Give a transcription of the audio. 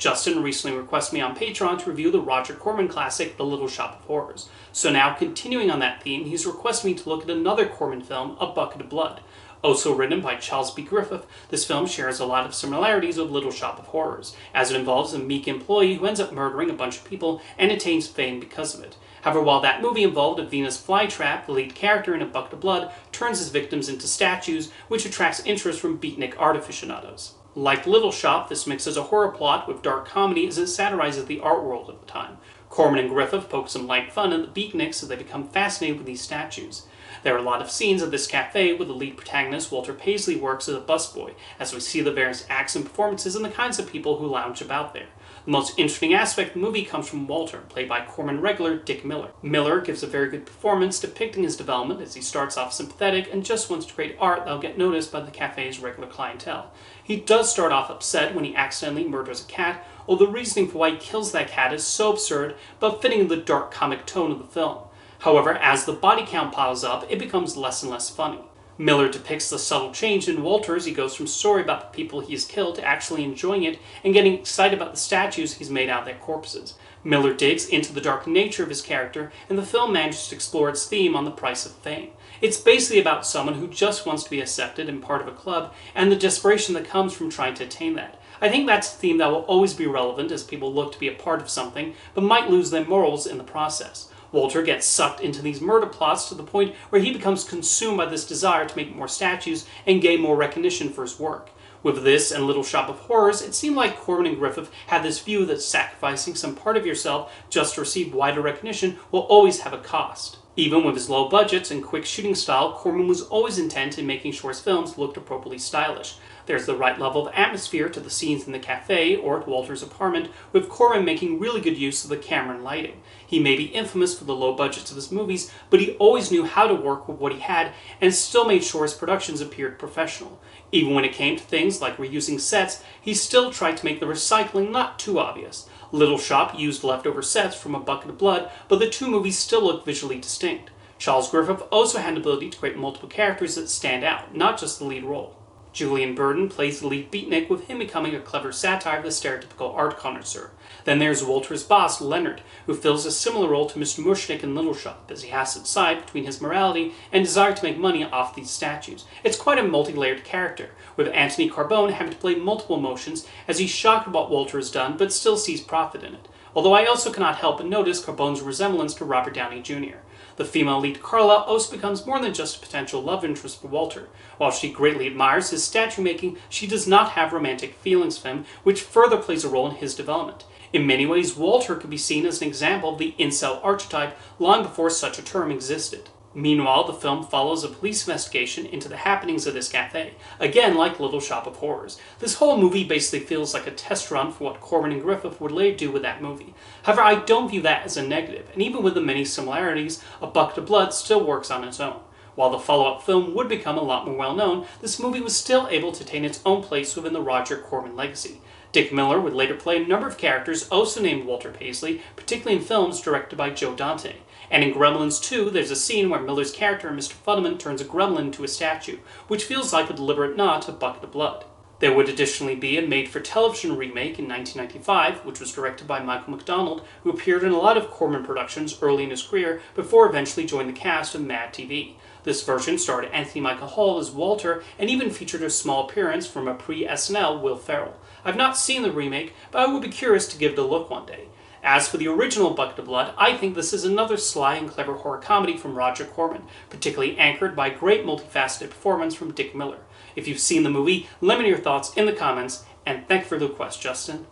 Justin recently requested me on Patreon to review the Roger Corman classic, The Little Shop of Horrors. So now, continuing on that theme, he's requested me to look at another Corman film, A Bucket of Blood. Also written by Charles B. Griffith, this film shares a lot of similarities with Little Shop of Horrors, as it involves a meek employee who ends up murdering a bunch of people and attains fame because of it. However, while that movie involved a Venus flytrap, the lead character in A Bucket of Blood turns his victims into statues, which attracts interest from beatnik art aficionados. Like Little Shop, this mixes a horror plot with dark comedy as it satirizes the art world of the time. Corman and Griffith poke some light fun at the beatniks as they become fascinated with these statues. There are a lot of scenes at this cafe where the lead protagonist, Walter Paisley, works as a busboy, as we see the various acts and performances and the kinds of people who lounge about there. The most interesting aspect of the movie comes from Walter, played by Corman regular Dick Miller. Miller gives a very good performance depicting his development as he starts off sympathetic and just wants to create art that will get noticed by the cafe's regular clientele. He does start off upset when he accidentally murders a cat, although the reasoning for why he kills that cat is so absurd but fitting in the dark comic tone of the film. However, as the body count piles up, it becomes less and less funny. Miller depicts the subtle change in Walter as he goes from sorry about the people he has killed to actually enjoying it and getting excited about the statues he's made out of their corpses. Miller digs into the dark nature of his character, and the film manages to explore its theme on the price of fame. It's basically about someone who just wants to be accepted and part of a club, and the desperation that comes from trying to attain that. I think that's a theme that will always be relevant as people look to be a part of something, but might lose their morals in the process. Walter gets sucked into these murder plots to the point where he becomes consumed by this desire to make more statues and gain more recognition for his work. With this and Little Shop of Horrors, it seemed like Corman and Griffith had this view that sacrificing some part of yourself just to receive wider recognition will always have a cost. Even with his low budgets and quick shooting style, Corman was always intent in making sure his films looked appropriately stylish. There's the right level of atmosphere to the scenes in the cafe or at Walter's apartment, with Corman making really good use of the camera and lighting. He may be infamous for the low budgets of his movies, but he always knew how to work with what he had and still made sure his productions appeared professional. Even when it came to things like reusing sets, he still tried to make the recycling not too obvious. Little Shop used leftover sets from A Bucket of Blood, but the two movies still look visually distinct. Charles Griffith also had the ability to create multiple characters that stand out, not just the lead role. Julian Burden plays the lead beatnik, with him becoming a clever satire of the stereotypical art connoisseur. Then there's Walter's boss, Leonard, who fills a similar role to Mr. Mushnick in Little Shop, as he has to decide between his morality and desire to make money off these statues. It's quite a multi-layered character, with Anthony Carbone having to play multiple emotions as he's shocked at what Walter has done but still sees profit in it. Although I also cannot help but notice Carbone's resemblance to Robert Downey Jr. The female lead Carla also becomes more than just a potential love interest for Walter. While she greatly admires his statue making, she does not have romantic feelings for him, which further plays a role in his development. In many ways, Walter could be seen as an example of the incel archetype long before such a term existed. Meanwhile, the film follows a police investigation into the happenings of this cafe, again like Little Shop of Horrors. This whole movie basically feels like a test run for what Corman and Griffith would later do with that movie. However, I don't view that as a negative, and even with the many similarities, A Bucket of Blood still works on its own. While the follow-up film would become a lot more well-known, this movie was still able to attain its own place within the Roger Corman legacy. Dick Miller would later play a number of characters also named Walter Paisley, particularly in films directed by Joe Dante. And in Gremlins 2, there's a scene where Miller's character, Mr. Futterman, turns a gremlin into a statue, which feels like a deliberate nod to Bucket of Blood. There would additionally be a made-for-television remake in 1995, which was directed by Michael McDonald, who appeared in a lot of Corman productions early in his career before eventually joining the cast of Mad TV. This version starred Anthony Michael Hall as Walter and even featured a small appearance from a pre-SNL Will Ferrell. I've not seen the remake, but I would be curious to give it a look one day. As for the original Bucket of Blood, I think this is another sly and clever horror comedy from Roger Corman, particularly anchored by a great multifaceted performance from Dick Miller. If you've seen the movie, let me know your thoughts in the comments, and thank you for the request, Justin.